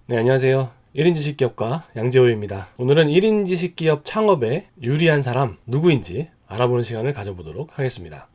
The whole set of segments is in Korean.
네, 안녕하세요. 1인 지식기업가 양재호입니다. 오늘은 1인 지식기업 창업에 유리한 사람 누구인지 알아보는 시간을 가져보도록 하겠습니다.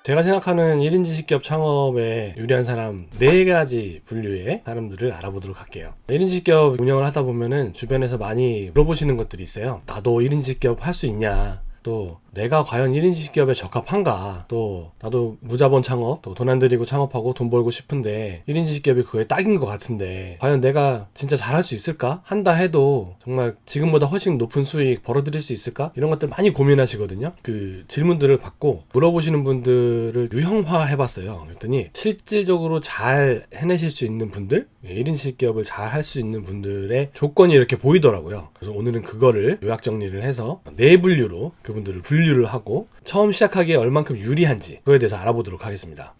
제가 생각하는 1인 지식기업 창업에 유리한 사람 4가지 분류의 사람들을 알아보도록 할게요. 1인 지식기업 운영을 하다 보면은 주변에서 많이 물어보시는 것들이 있어요. 나도 1인 지식기업 할 수 있냐? 또 내가 과연 1인 지식기업에 적합한가? 또 나도 무자본 창업, 또 돈 안 들이고 창업하고 돈 벌고 싶은데 1인 지식기업이 그거에 딱인 것 같은데 과연 내가 진짜 잘할 수 있을까? 한다 해도 정말 지금보다 훨씬 높은 수익 벌어들일 수 있을까? 이런 것들 많이 고민하시거든요. 그 질문들을 받고 물어보시는 분들을 유형화 해봤어요. 그랬더니 실질적으로 잘 해내실 수 있는 분들, 1인 지식기업을 잘 할 수 있는 분들의 조건이 이렇게 보이더라고요. 그래서 오늘은 그거를 요약 정리를 해서 4분류로 그분들을 분류를 하고 처음 시작하기에 얼만큼 유리한지 그거에 대해서 알아보도록 하겠습니다.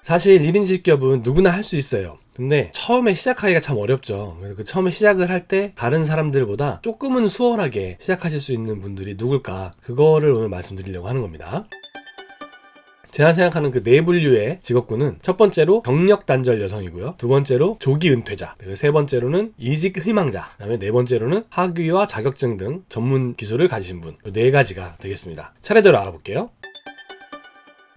사실 1인 지식기업은 누구나 할 수 있어요. 근데 처음에 시작하기가 참 어렵죠. 그래서 그 처음에 시작을 할 때 다른 사람들보다 조금은 수월하게 시작하실 수 있는 분들이 누굴까, 그거를 오늘 말씀드리려고 하는 겁니다. 제가 생각하는 그 4분류의 직업군은 첫 번째로 경력 단절 여성이고요, 두 번째로 조기 은퇴자, 그리고 세 번째로는 이직 희망자, 그다음에 네 번째로는 학위와 자격증 등 전문 기술을 가지신 분, 4가지가 되겠습니다. 차례대로 알아볼게요.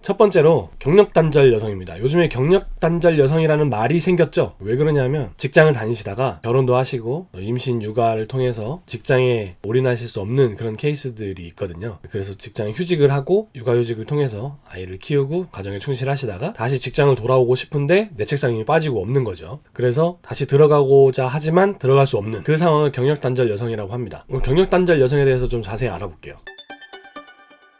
첫 번째로 경력 단절 여성입니다. 요즘에 경력 단절 여성이라는 말이 생겼죠. 왜 그러냐면 직장을 다니시다가 결혼도 하시고 임신 육아를 통해서 직장에 올인하실 수 없는 그런 케이스들이 있거든요. 그래서 직장 휴직을 하고 육아휴직을 통해서 아이를 키우고 가정에 충실하시다가 다시 직장을 돌아오고 싶은데 내 책상에 힘이 빠지고 없는 거죠. 그래서 다시 들어가고자 하지만 들어갈 수 없는 그 상황을 경력 단절 여성이라고 합니다. 경력 단절 여성에 대해서 좀 자세히 알아볼게요.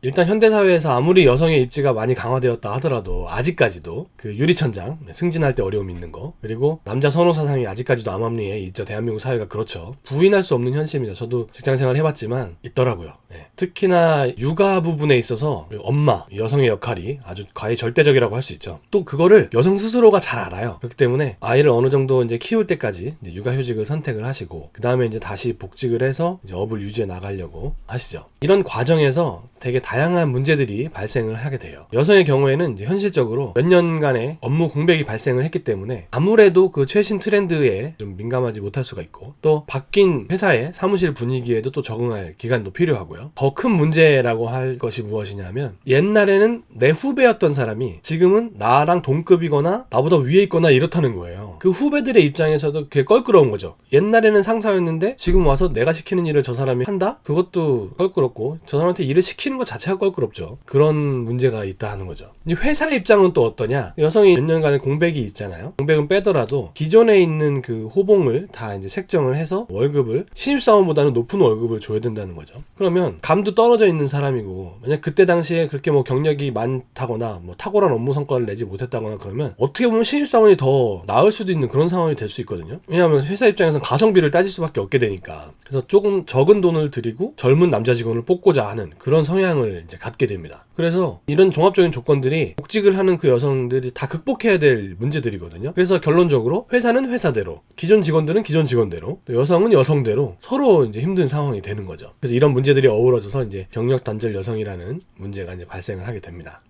일단 현대사회에서 아무리 여성의 입지가 많이 강화되었다 하더라도 아직까지도 그 유리천장, 승진할 때 어려움이 있는 거, 그리고 남자 선호 사상이 아직까지도 암암리에 있죠. 대한민국 사회가 그렇죠. 부인할 수 없는 현실입니다. 저도 직장생활 해봤지만 있더라고요. 특히나 육아 부분에 있어서 엄마, 여성의 역할이 아주 과히 절대적이라고 할 수 있죠. 또 그거를 여성 스스로가 잘 알아요. 그렇기 때문에 아이를 어느 정도 이제 키울 때까지 이제 육아휴직을 선택을 하시고 그 다음에 이제 다시 복직을 해서 이제 업을 유지해 나가려고 하시죠. 이런 과정에서 되게 다양한 문제들이 발생을 하게 돼요. 여성의 경우에는 이제 현실적으로 몇 년간의 업무 공백이 발생을 했기 때문에 아무래도 그 최신 트렌드에 좀 민감하지 못할 수가 있고, 또 바뀐 회사의 사무실 분위기에도 또 적응할 기간도 필요하고요. 더 큰 문제라고 할 것이 무엇이냐면 옛날에는 내 후배였던 사람이 지금은 나랑 동급이거나 나보다 위에 있거나 이렇다는 거예요. 그 후배들의 입장에서도 그게 껄끄러운 거죠. 옛날에는 상사였는데 지금 와서 내가 시키는 일을 저 사람이 한다? 그것도 껄끄럽고 저 사람한테 일을 시키는 것 자체가 껄끄럽죠. 그런 문제가 있다 하는 거죠. 회사 입장은 또 어떠냐? 여성이 몇 년간의 공백이 있잖아요. 공백은 빼더라도 기존에 있는 그 호봉을 다 이제 책정을 해서 월급을 신입사원보다는 높은 월급을 줘야 된다는 거죠. 그러면 감도 떨어져 있는 사람이고, 만약 그때 당시에 그렇게 뭐 경력이 많다거나 뭐 탁월한 업무 성과를 내지 못했다거나 그러면 어떻게 보면 신입사원이 더 나을 수도 있는 그런 상황이 될 수 있거든요. 왜냐하면 회사 입장에서는 가성비를 따질 수밖에 없게 되니까. 그래서 조금 적은 돈을 들이고 젊은 남자 직원을 뽑고자 하는 그런 성향을 이제 갖게 됩니다. 그래서 이런 종합적인 조건들이 복직을 하는 그 여성들이 다 극복해야 될 문제들이거든요. 그래서 결론적으로 회사는 회사대로, 기존 직원들은 기존 직원대로, 또 여성은 여성대로 서로 이제 힘든 상황이 되는 거죠. 그래서 이런 문제들이 어우러져서 이제 경력 단절 여성이라는 문제가 이제 발생을 하게 됩니다.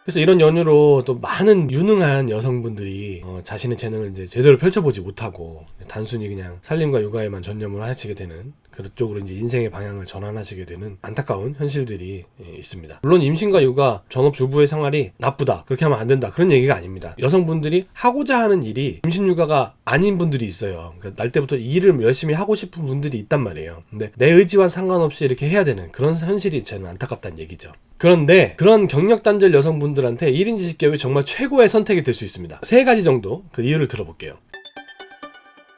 그래서 이런 연유로 또 많은 유능한 여성분들이 자신의 재능을 이제 제대로 펼쳐보지 못하고 단순히 그냥 살림과 육아에만 전념을 하시게 되는, 그쪽으로 이제 인생의 방향을 전환하시게 되는 안타까운 현실들이 있습니다. 물론 임신과 육아, 전업주부의 생활이 나쁘다, 그렇게 하면 안 된다, 그런 얘기가 아닙니다. 여성분들이 하고자 하는 일이 임신 육아가 아닌 분들이 있어요. 그러니까 날 때부터 일을 열심히 하고 싶은 분들이 있단 말이에요. 근데 내 의지와 상관없이 이렇게 해야 되는 그런 현실이 저는 안타깝다는 얘기죠. 그런데 그런 경력 단절 여성분들한테 1인 지식기업이 정말 최고의 선택이 될 수 있습니다. 3가지 정도 그 이유를 들어볼게요.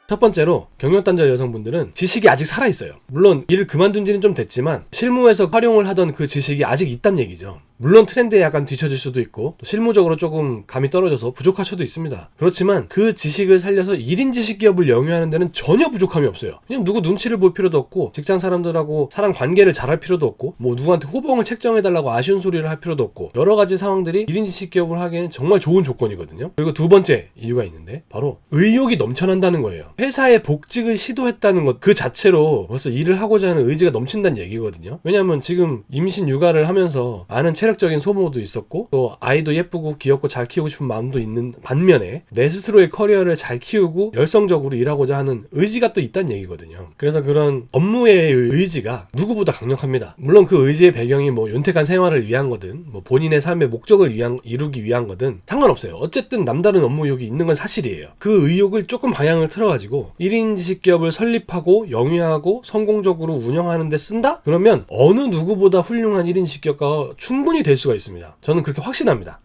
첫 번째로 경력 단절 여성분들은 지식이 아직 살아있어요. 물론 일을 그만둔 지는 좀 됐지만 실무에서 활용을 하던 그 지식이 아직 있단 얘기죠. 물론 트렌드에 약간 뒤처질 수도 있고 또 실무적으로 조금 감이 떨어져서 부족할 수도 있습니다. 그렇지만 그 지식을 살려서 1인 지식기업을 영위하는 데는 전혀 부족함이 없어요. 그냥 누구 눈치를 볼 필요도 없고 직장 사람들하고 사람 관계를 잘할 필요도 없고 뭐 누구한테 호봉을 책정해달라고 아쉬운 소리를 할 필요도 없고, 여러 가지 상황들이 1인 지식기업을 하기에는 정말 좋은 조건이거든요. 그리고 두 번째 이유가 있는데 바로 의욕이 넘쳐난다는 거예요. 회사에 복직을 시도했다는 것 그 자체로 벌써 일을 하고자 하는 의지가 넘친다는 얘기거든요. 왜냐하면 지금 임신 육아를 하면서 많은 체력 체력적인 소모도 있었고 또 아이도 예쁘고 귀엽고 잘 키우고 싶은 마음도 있는 반면에 내 스스로의 커리어를 잘 키우고 열성적으로 일하고자 하는 의지가 또 있다는 얘기거든요. 그래서 그런 업무의 의지가 누구보다 강력합니다. 물론 그 의지의 배경이 뭐 윤택한 생활을 위한 거든 뭐 본인의 삶의 목적을 이루기 위한 거든 상관없어요. 어쨌든 남다른 업무 의욕이 있는 건 사실이에요. 그 의욕을 조금 방향을 틀어가지고 1인 지식기업을 설립하고 영위하고 성공적으로 운영하는 데 쓴다? 그러면 어느 누구보다 훌륭한 1인 지식기업가가 충분히 될 수가 있습니다. 저는 그렇게 확신합니다.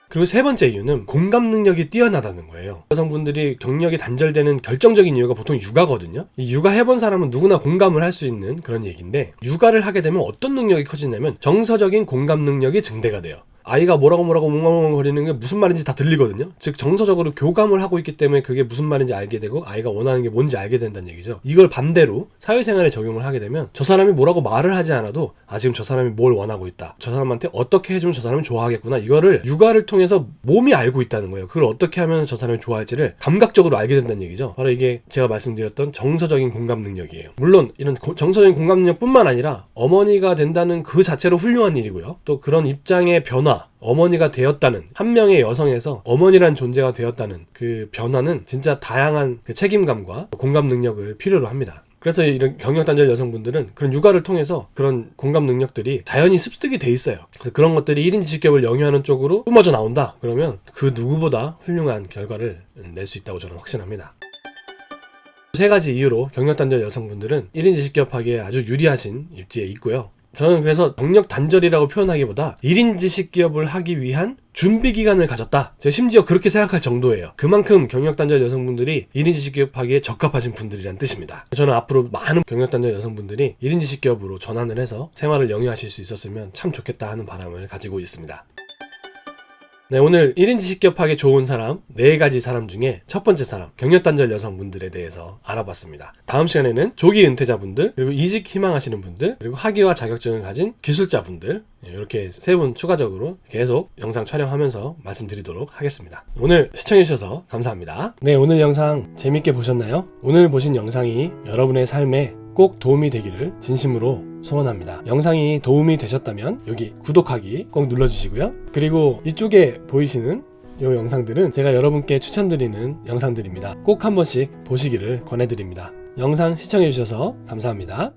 그리고 세 번째 이유는 공감 능력이 뛰어나다는 거예요. 여성분들이 경력이 단절되는 결정적인 이유가 보통 육아거든요. 이 육아 해본 사람은 누구나 공감을 할 수 있는 그런 얘기인데, 육아를 하게 되면 어떤 능력이 커지냐면 정서적인 공감 능력이 증대가 돼요. 아이가 뭐라고 웅엉엉 거리는 게 무슨 말인지 다 들리거든요. 즉 정서적으로 교감을 하고 있기 때문에 그게 무슨 말인지 알게 되고 아이가 원하는 게 뭔지 알게 된다는 얘기죠. 이걸 반대로 사회생활에 적용을 하게 되면 저 사람이 뭐라고 말을 하지 않아도 지금 저 사람이 뭘 원하고 있다, 저 사람한테 어떻게 해주면 저 사람이 좋아하겠구나, 이거를 육아를 통해서 몸이 알고 있다는 거예요. 그걸 어떻게 하면 저 사람이 좋아할지를 감각적으로 알게 된다는 얘기죠. 바로 이게 제가 말씀드렸던 정서적인 공감 능력이에요. 물론 이런 정서적인 공감 능력뿐만 아니라 어머니가 된다는 그 자체로 훌륭한 일이고요. 또 그런 입장의 변화, 어머니가 되었다는, 한 명의 여성에서 어머니란 존재가 되었다는 그 변화는 진짜 다양한 그 책임감과 공감 능력을 필요로 합니다. 그래서 이런 경력단절 여성분들은 그런 육아를 통해서 그런 공감 능력들이 자연히 습득이 돼 있어요. 그런 것들이 1인 지식기업을 영위하는 쪽으로 뿜어져 나온다 그러면 그 누구보다 훌륭한 결과를 낼 수 있다고 저는 확신합니다. 세 가지 이유로 경력단절 여성분들은 1인 지식기업 하기에 아주 유리하신 입지에 있고요. 저는 그래서 경력 단절이라고 표현하기보다 1인 지식기업을 하기 위한 준비 기간을 가졌다, 제가 심지어 그렇게 생각할 정도예요. 그만큼 경력 단절 여성분들이 1인 지식기업 하기에 적합하신 분들이란 뜻입니다. 저는 앞으로 많은 경력 단절 여성분들이 1인 지식기업으로 전환을 해서 생활을 영위하실 수 있었으면 참 좋겠다 하는 바람을 가지고 있습니다. 네, 오늘 1인 지식기업 하기 좋은 사람 4가지 사람 중에 첫 번째 사람, 경력단절 여성분들에 대해서 알아봤습니다. 다음 시간에는 조기 은퇴자분들, 그리고 이직 희망하시는 분들, 그리고 학위와 자격증을 가진 기술자분들, 이렇게 세 분 추가적으로 계속 영상 촬영하면서 말씀드리도록 하겠습니다. 오늘 시청해주셔서 감사합니다. 네, 오늘 영상 재밌게 보셨나요? 오늘 보신 영상이 여러분의 삶에 꼭 도움이 되기를 진심으로 소원합니다. 영상이 도움이 되셨다면 여기 구독하기 꼭 눌러주시고요. 그리고 이쪽에 보이시는 이 영상들은 제가 여러분께 추천드리는 영상들입니다. 꼭 한 번씩 보시기를 권해드립니다. 영상 시청해주셔서 감사합니다.